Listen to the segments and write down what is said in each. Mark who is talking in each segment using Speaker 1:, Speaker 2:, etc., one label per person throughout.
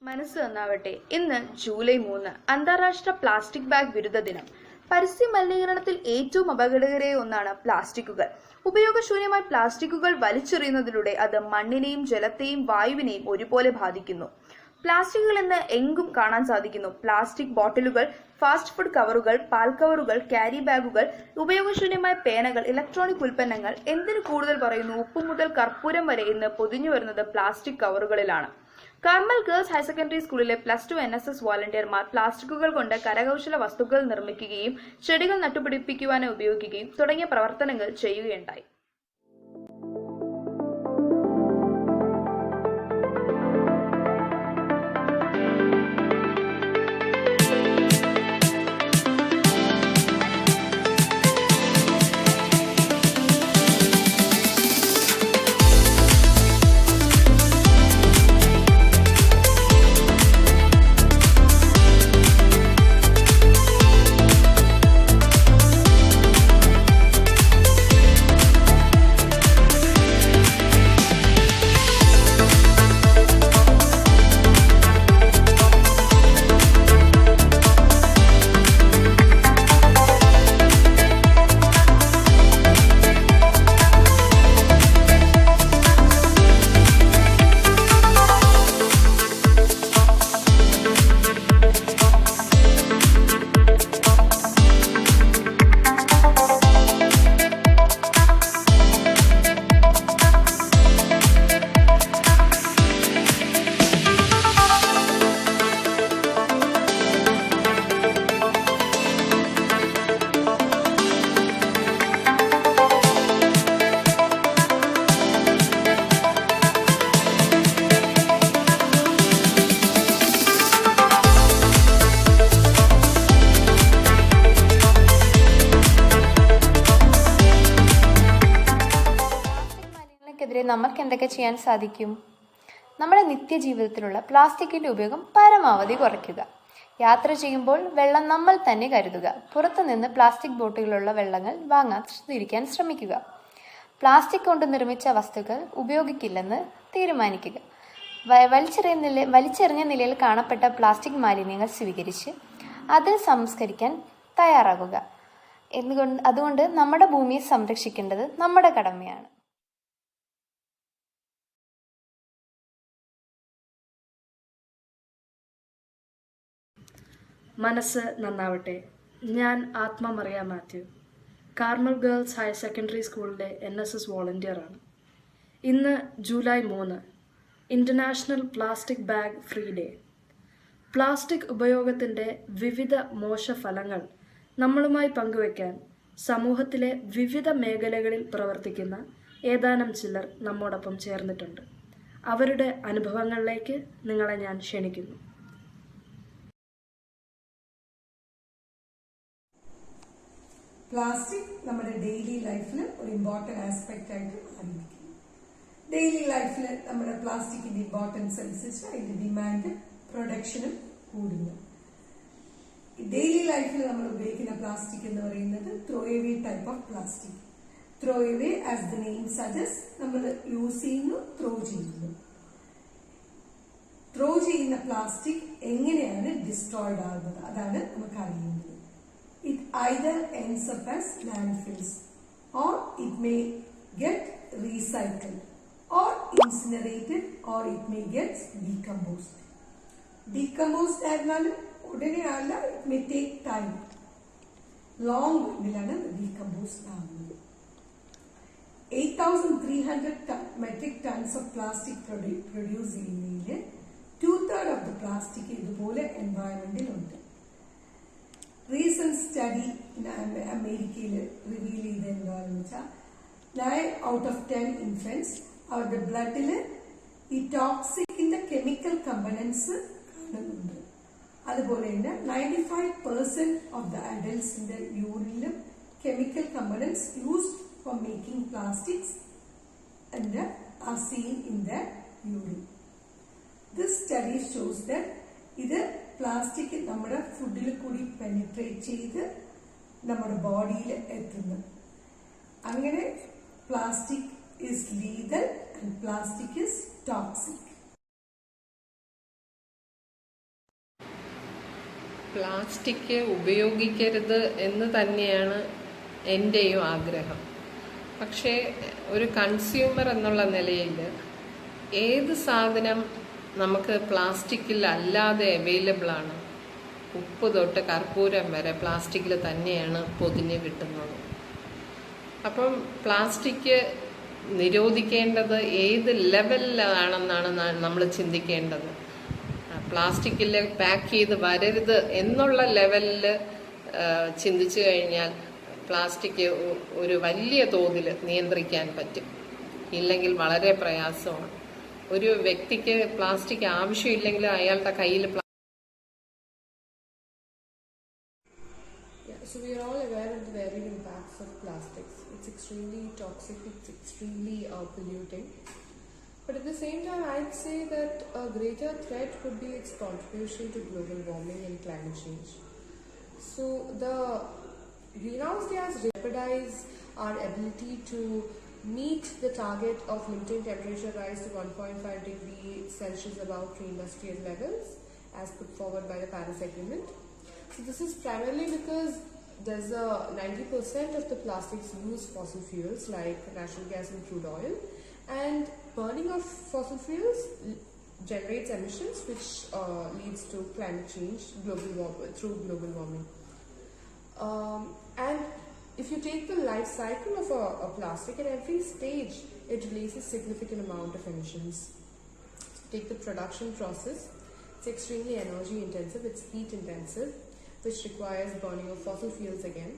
Speaker 1: മനസ്സ് നന്നാവട്ടെ. ഇന്ന് ജൂലൈ 3 അന്താരാഷ്ട്ര പ്ലാസ്റ്റിക് ബാഗ് വിരുദ്ധ ദിനം. പരിസ്ഥിതി മലിനീകരണത്തിൽ ഏറ്റവും അപകടകരമായ ഒന്നാണ് പ്ലാസ്റ്റിക്കുകൾ. ഉപയോഗശൂന്യമായ പ്ലാസ്റ്റിക്കുകൾ വലിച്ചെറിയുന്നതിലൂടെ അത് മണ്ണിനെയും ജലത്തെയും വായുവിനെയും ഒരുപോലെ ബാധിക്കുന്നു. പ്ലാസ്റ്റിക്കുകൾ ഇന്ന് എങ്ങും കാണാൻ സാധിക്കുന്നു. പ്ലാസ്റ്റിക് ബോട്ടിലുകൾ, ഫാസ്റ്റ് ഫുഡ് കവറുകൾ, പാൽ കവറുകൾ, ക്യാരി ബാഗുകൾ, ഉപയോഗശൂന്യമായ പേനകൾ, ഇലക്ട്രോണിക് ഉൽപ്പന്നങ്ങൾ, എന്തിനു കൂടുതൽ പറയുന്നു, ഉപ്പ് മുതൽ കർപ്പൂരം വരെ ഇന്ന് പൊതിഞ്ഞു വരുന്നത് പ്ലാസ്റ്റിക് കവറുകളിലാണ്. കാർമൽ ഗേൾസ് ഹയർ സെക്കൻഡറി സ്കൂളിലെ +2 NSS വോളണ്ടിയർമാർ പ്ലാസ്റ്റിക്കുകൾ കൊണ്ട് കരകൗശല വസ്തുക്കൾ നിർമ്മിക്കുകയും ചെടികൾ നട്ടുപിടിപ്പിക്കുവാനായി ഉപയോഗിക്കുകയും തുടങ്ങിയ പ്രവർത്തനങ്ങൾ ചെയ്യുകയുണ്ടായി.
Speaker 2: െതിരെ നമുക്ക് എന്തൊക്കെ ചെയ്യാൻ സാധിക്കും? നമ്മുടെ നിത്യജീവിതത്തിലുള്ള പ്ലാസ്റ്റിക്കിന്റെ ഉപയോഗം പരമാവധി കുറയ്ക്കുക. യാത്ര ചെയ്യുമ്പോൾ വെള്ളം നമ്മൾ തന്നെ കരുതുക. പുറത്തുനിന്ന് പ്ലാസ്റ്റിക് ബോട്ടിലുള്ള വെള്ളങ്ങൾ വാങ്ങാതിരിക്കാൻ ശ്രമിക്കുക. പ്ലാസ്റ്റിക് കൊണ്ട് നിർമ്മിച്ച വസ്തുക്കൾ ഉപയോഗിക്കില്ലെന്ന് തീരുമാനിക്കുക. വലിച്ചെറിഞ്ഞ നിലയിൽ കാണപ്പെട്ട പ്ലാസ്റ്റിക് മാലിന്യങ്ങൾ സ്വീകരിച്ച് അതിൽ സംസ്കരിക്കാൻ തയ്യാറാകുക. അതുകൊണ്ട് നമ്മുടെ ഭൂമിയെ സംരക്ഷിക്കേണ്ടത് നമ്മുടെ കടമയാണ്.
Speaker 3: മനസ്സ് നന്നാവട്ടെ. ഞാൻ Athmamariya Mathew, Carmel girls higher secondary സ്കൂളിലെ NSS വോളണ്ടിയറാണ്. ഇന്ന് July 3 international plastic bag free day. Plastic ഉപയോഗത്തിൻ്റെ വിവിധ മോശഫലങ്ങൾ നമ്മളുമായി പങ്കുവയ്ക്കാൻ സമൂഹത്തിലെ വിവിധ മേഖലകളിൽ പ്രവർത്തിക്കുന്ന ഏതാനും ചിലർ നമ്മോടൊപ്പം ചേർന്നിട്ടുണ്ട്. അവരുടെ അനുഭവങ്ങളിലേക്ക് നിങ്ങളെ ഞാൻ ക്ഷണിക്കുന്നു.
Speaker 4: പ്ലാസ്റ്റിക് നമ്മുടെ ഡെയിലി ലൈഫിൽ ഒരു ഇമ്പോർട്ടൻറ്റ് ആസ്പെക്റ്റ് ആയിട്ട് മാറിയിരിക്കുന്നു. ഡെയിലി ലൈഫിൽ നമ്മുടെ പ്ലാസ്റ്റിക്കിന്റെ ഇമ്പോർട്ടൻസ് അനുസരിച്ച് അതിന്റെ ഡിമാൻഡ് പ്രൊഡക്ഷനും കൂടുന്നു. ഡെയിലി ലൈഫിൽ നമ്മൾ ഉപയോഗിക്കുന്ന പ്ലാസ്റ്റിക് എന്ന് പറയുന്നത് throw away type of plastic. Throw away as the name suggest, നമ്മൾ യൂസ് ചെയ്യുന്നു, ത്രോ ചെയ്യുന്നു. ത്രോ ചെയ്യുന്ന പ്ലാസ്റ്റിക് എങ്ങനെയാണ് ഡിസ്ട്രോയിഡ് ആകുന്നത്, അതാണ് നമുക്ക് അറിയേണ്ടത്. It either ends up as landfills, or it may get recycled, or incinerated, or it may get decomposed. Decomposed ആയിരുന്നാലും ഉടനെ അല്ല, it may take time. Long ഇതിലാണ് decomposed ആകുന്നത്. 8,300 metric tons of plastic produce ചെയ്യുന്നതിൽ 2/3 of the plastic ഇതുപോലെ എൻവയറമെന്റിൽ ഉണ്ട്. Recent study അമേരിക്കയിൽ reveal ചെയ്ത് എന്താണെന്ന് വെച്ചാൽ 9 out of 10 ഇൻഫൻസ് അവരുടെ ബ്ലഡില് ഈ ടോക്സിക്കിന്റെ കെമിക്കൽ കമ്പണൻസ് കാണുന്നുണ്ട്. അതുപോലെ തന്നെ 95% ഓഫ് ദ അഡൽട്സിന്റെ യൂറിനിലും chemical components used for making plastics are seen in the urine. This study shows that ഇത് പ്ലാസ്റ്റിക് നമ്മുടെ ഫുഡിൽ കൂടി പെനിട്രേറ്റ് ചെയ്ത് നമ്മുടെ ബോഡിയിൽ എത്തുന്നു. അങ്ങനെ plastic is lethal and plastic is toxic.
Speaker 5: Plastic ഉപയോഗിക്കരുത് എന്ന് തന്നെയാണ് എൻ്റെയും ആഗ്രഹം. പക്ഷേ ഒരു കൺസ്യൂമർ എന്നുള്ള നിലയിൽ ഏത് സാധനം നമുക്ക് പ്ലാസ്റ്റിക്കിൽ അല്ലാതെ അവൈലബിൾ ആണ്? ഉപ്പ് തൊട്ട് കർപ്പൂരം വരെ പ്ലാസ്റ്റിക്കിൽ തന്നെയാണ് പൊതിഞ്ഞ് കിട്ടുന്നത്. അപ്പം പ്ലാസ്റ്റിക് നിരോധിക്കേണ്ടത് ഏത് ലെവലിലാണെന്നാണ് നമ്മൾ ചിന്തിക്കേണ്ടത്. പ്ലാസ്റ്റിക്കിൽ പാക്ക് ചെയ്ത് വരരുത് എന്നുള്ള ലെവലിൽ ചിന്തിച്ചു കഴിഞ്ഞാൽ പ്ലാസ്റ്റിക് ഒരു വലിയ തോതിൽ നിയന്ത്രിക്കാൻ പറ്റും. ഇല്ലെങ്കിൽ വളരെ പ്രയാസമാണ്. ഒരു വ്യക്തിക്ക് പ്ലാസ്റ്റിക് ആവശ്യമില്ലെങ്കിൽ അയാളുടെ കയ്യിൽ
Speaker 6: So we are all aware of the varied impacts of plastics. It's extremely toxic, it's extremely polluting. But at the same time, I'd say that a greater threat could be its contribution to global warming and climate change. So the greenhouse gas jeopardize our ability to meet the target of limiting temperature rise to 1.5 degrees Celsius above pre-industrial levels as put forward by the Paris Agreement. So this is primarily because there's a 90% of the plastics use fossil fuels like natural gas and crude oil, and burning of fossil fuels generates emissions which leads to climate change through global warming. And if you take the life cycle of a plastic, at every stage it releases significant amount of emissions. Take the production process, it's extremely energy intensive, it's heat intensive, which requires burning of fossil fuels again,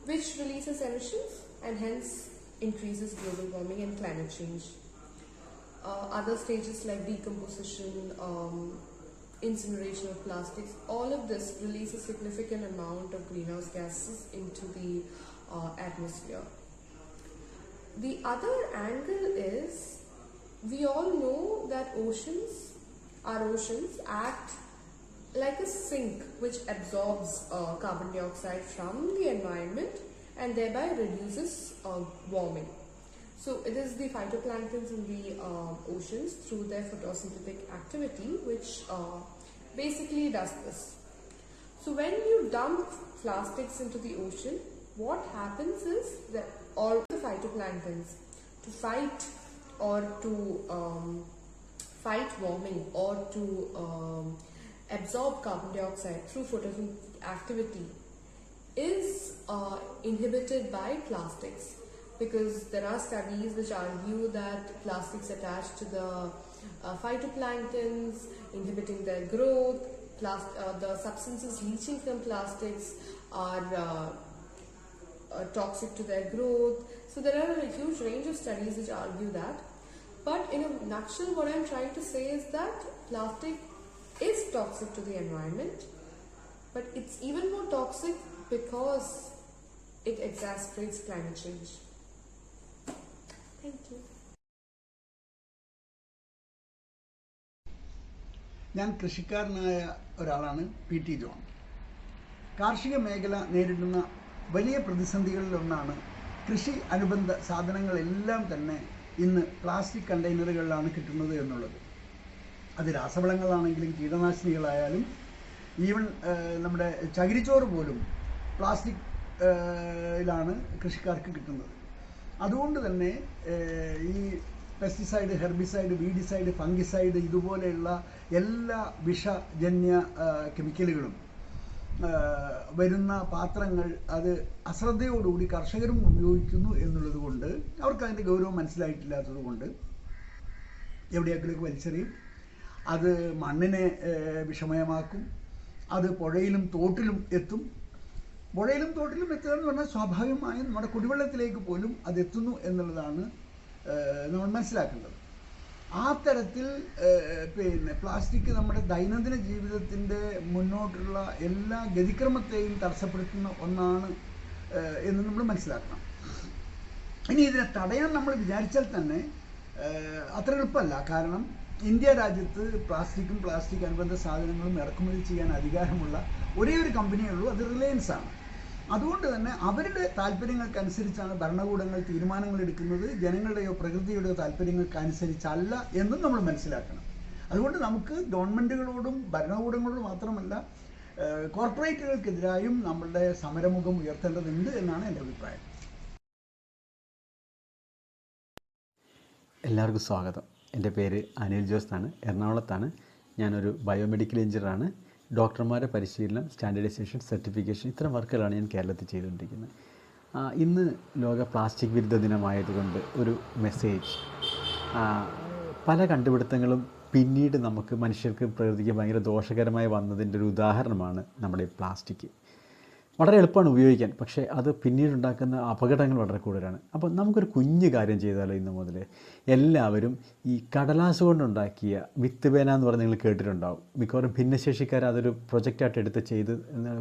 Speaker 6: which releases emissions and hence increases global warming and climate change. Other stages like decomposition, incineration of plastics, all of this releases significant amount of greenhouse gases into the atmosphere. The other angle is, we all know that our oceans act like a sink which absorbs carbon dioxide from the environment and thereby reduces warming. So it is the phytoplanktons in the oceans through their photosynthetic activity which basically does this. So when you dump plastics into the ocean, what happens is that all the phytoplanktons to fight warming or to absorb carbon dioxide through photosynthetic activity is inhibited by plastics, because there are studies which argue that plastics attach to the phytoplanktons, inhibiting their growth. The substances leaching from plastics are toxic to their growth. So there are a huge range of studies which argue that. But in a nutshell, what I'm trying to say is that plastic is toxic to the environment, but it's even more toxic because it exacerbates climate change. Thank you.
Speaker 7: ഞാൻ കൃഷിക്കാരനായ ഒരാളാണ് PT. John. കാർഷിക മേഖല നേരിടുന്ന വലിയ പ്രതിസന്ധികളിലൊന്നാണ് കൃഷി അനുബന്ധ സാധനങ്ങളെല്ലാം തന്നെ ഇന്ന് പ്ലാസ്റ്റിക് കണ്ടെയ്നറുകളിലാണ് കിട്ടുന്നത് എന്നുള്ളത്. അത് രാസവളങ്ങളാണെങ്കിലും കീടനാശിനികളായാലും ഈവൻ നമ്മുടെ ചകിരിച്ചോറ് പോലും പ്ലാസ്റ്റിക്കിലാണ് കൃഷിക്കാർക്ക് കിട്ടുന്നത്. അതുകൊണ്ട് തന്നെ ഈ പെസ്റ്റിസൈഡ്, ഹെർബിസൈഡ്, വീഡിസൈഡ്, ഫംഗിസൈഡ് ഇതുപോലെയുള്ള എല്ലാ വിഷജന്യ കെമിക്കലുകളും വരുന്ന പാത്രങ്ങൾ അത് അശ്രദ്ധയോടുകൂടി കർഷകരും ഉപയോഗിക്കുന്നു എന്നുള്ളത് കൊണ്ട് അവർക്ക് അതിൻ്റെ ഗൗരവം മനസ്സിലായിട്ടില്ലാത്തത് കൊണ്ട് എവിടെയെങ്കിലുമൊക്കെ വലിച്ചെറിയും. അത് മണ്ണിനെ വിഷമയമാക്കും. അത് പുഴയിലും തോട്ടിലും എത്തും. പുഴയിലും തോട്ടിലും എത്തുക എന്ന് പറഞ്ഞാൽ സ്വാഭാവികമായും നമ്മുടെ കുടിവെള്ളത്തിലേക്ക് പോലും അത് എത്തുന്നു എന്നുള്ളതാണ് നമ്മൾ മനസ്സിലാക്കേണ്ടത്. ആ തരത്തിൽ പ്ലാസ്റ്റിക് നമ്മുടെ ദൈനംദിന ജീവിതത്തിൻ്റെ മുന്നോട്ടുള്ള എല്ലാ ഗതിക്രമത്തെയും തടസ്സപ്പെടുത്തുന്ന ഒന്നാണ് എന്ന് നമ്മൾ മനസ്സിലാക്കണം. ഇനി ഇതിനെ തടയാൻ നമ്മൾ വിചാരിച്ചാൽ തന്നെ അത്ര എളുപ്പമല്ല. കാരണം ഇന്ത്യ രാജ്യത്ത് പ്ലാസ്റ്റിക്കും പ്ലാസ്റ്റിക് അനുബന്ധ സാധനങ്ങളും ഇറക്കുമതി ചെയ്യാൻ അധികാരമുള്ള ഒരേ ഒരു കമ്പനിയേ ഉള്ളൂ, അത് റിലയൻസ് ആണ്. അതുകൊണ്ട് തന്നെ അവരുടെ താല്പര്യങ്ങൾക്കനുസരിച്ചാണ് ഭരണകൂടങ്ങൾ തീരുമാനങ്ങൾ എടുക്കുന്നത്, ജനങ്ങളുടെയോ പ്രകൃതിയുടെയോ താല്പര്യങ്ങൾക്കനുസരിച്ചല്ല എന്നും നമ്മൾ മനസ്സിലാക്കണം. അതുകൊണ്ട് നമുക്ക് ഗവൺമെൻറ്റുകളോടും ഭരണകൂടങ്ങളോടും മാത്രമല്ല കോർപ്പറേറ്റുകൾക്കെതിരായും നമ്മളുടെ സമരമുഖം ഉയർത്തേണ്ടതുണ്ട് എന്നാണ് എൻ്റെ അഭിപ്രായം.
Speaker 8: എല്ലാവർക്കും സ്വാഗതം. എൻ്റെ പേര് അനിൽ ജോസ് എന്നാണ്. എറണാകുളത്താണ്. ഞാനൊരു ബയോമെഡിക്കൽ എഞ്ചിനീയറാണ്. ഡോക്ടർമാരെ പരിശീലനം, സ്റ്റാൻഡേർഡൈസേഷൻ, സർട്ടിഫിക്കേഷൻ ഇത്തരം വർക്കുകളാണ് ഞാൻ കേരളത്തിൽ ചെയ്തുകൊണ്ടിരിക്കുന്നത്. ഇന്ന് ലോക പ്ലാസ്റ്റിക് വിരുദ്ധ ദിനമായതുകൊണ്ട് ഒരു മെസ്സേജ്. പല കണ്ടുപിടുത്തങ്ങളും പിന്നീട് നമുക്ക് മനുഷ്യർക്ക് പ്രകൃതിക്ക് ഭയങ്കര ദോഷകരമായി വന്നതിൻ്റെ ഒരു ഉദാഹരണമാണ് നമ്മുടെ ഈ പ്ലാസ്റ്റിക്. വളരെ എളുപ്പമാണ് ഉപയോഗിക്കാൻ, പക്ഷേ അത് പിന്നീടുണ്ടാക്കുന്ന അപകടങ്ങൾ വളരെ കൂടുതലാണ്. അപ്പോൾ നമുക്കൊരു കുഞ്ഞു കാര്യം ചെയ്താലോ ഇന്ന് മുതൽ എല്ലാവരും ഈ കടലാസ് കൊണ്ടുണ്ടാക്കിയ വിത്ത് പേന എന്ന് പറഞ്ഞ് നിങ്ങൾ കേട്ടിട്ടുണ്ടാവും. മിക്കവാറും ഭിന്നശേഷിക്കാർ അതൊരു പ്രൊജക്റ്റായിട്ട് എടുത്ത് ചെയ്ത്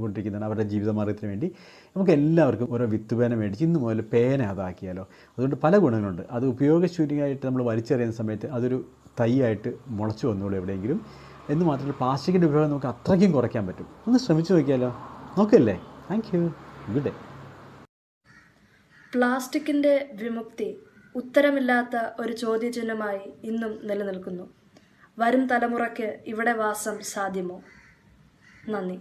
Speaker 8: കൊണ്ടിരിക്കുന്നതാണ് അവരുടെ ജീവിതമാർഗ്ഗത്തിന് വേണ്ടി. നമുക്ക് എല്ലാവർക്കും ഓരോ വിത്ത് പേന മേടിച്ച് ഇന്ന് മുതൽ പേന അതാക്കിയാലോ. അതുകൊണ്ട് പല ഗുണങ്ങളുണ്ട്. അത് ഉപയോഗശൂന്യമായിട്ട് നമ്മൾ വലിച്ചെറിയുന്ന സമയത്ത് അതൊരു തൈയായിട്ട് മുളച്ചു വന്നോളൂ എവിടെയെങ്കിലും. എന്ന് മാത്രമല്ല പ്ലാസ്റ്റിക്കിൻ്റെ ഉപയോഗം നമുക്ക് അത്രയ്ക്കും കുറയ്ക്കാൻ പറ്റും. ഒന്ന് ശ്രമിച്ചു നോക്കിയാലോ? നോക്കല്ലേ? Thank you. Good day.
Speaker 3: പ്ലാസ്റ്റിക്കിൻ്റെ വിമുക്തി ഉത്തരമില്ലാത്ത ഒരു ചോദ്യചിഹ്നമായി ഇന്നും നിലനിൽക്കുന്നു. വരും തലമുറയ്ക്ക് ഇവിടെ വാസം സാധ്യമോ? നന്ദി.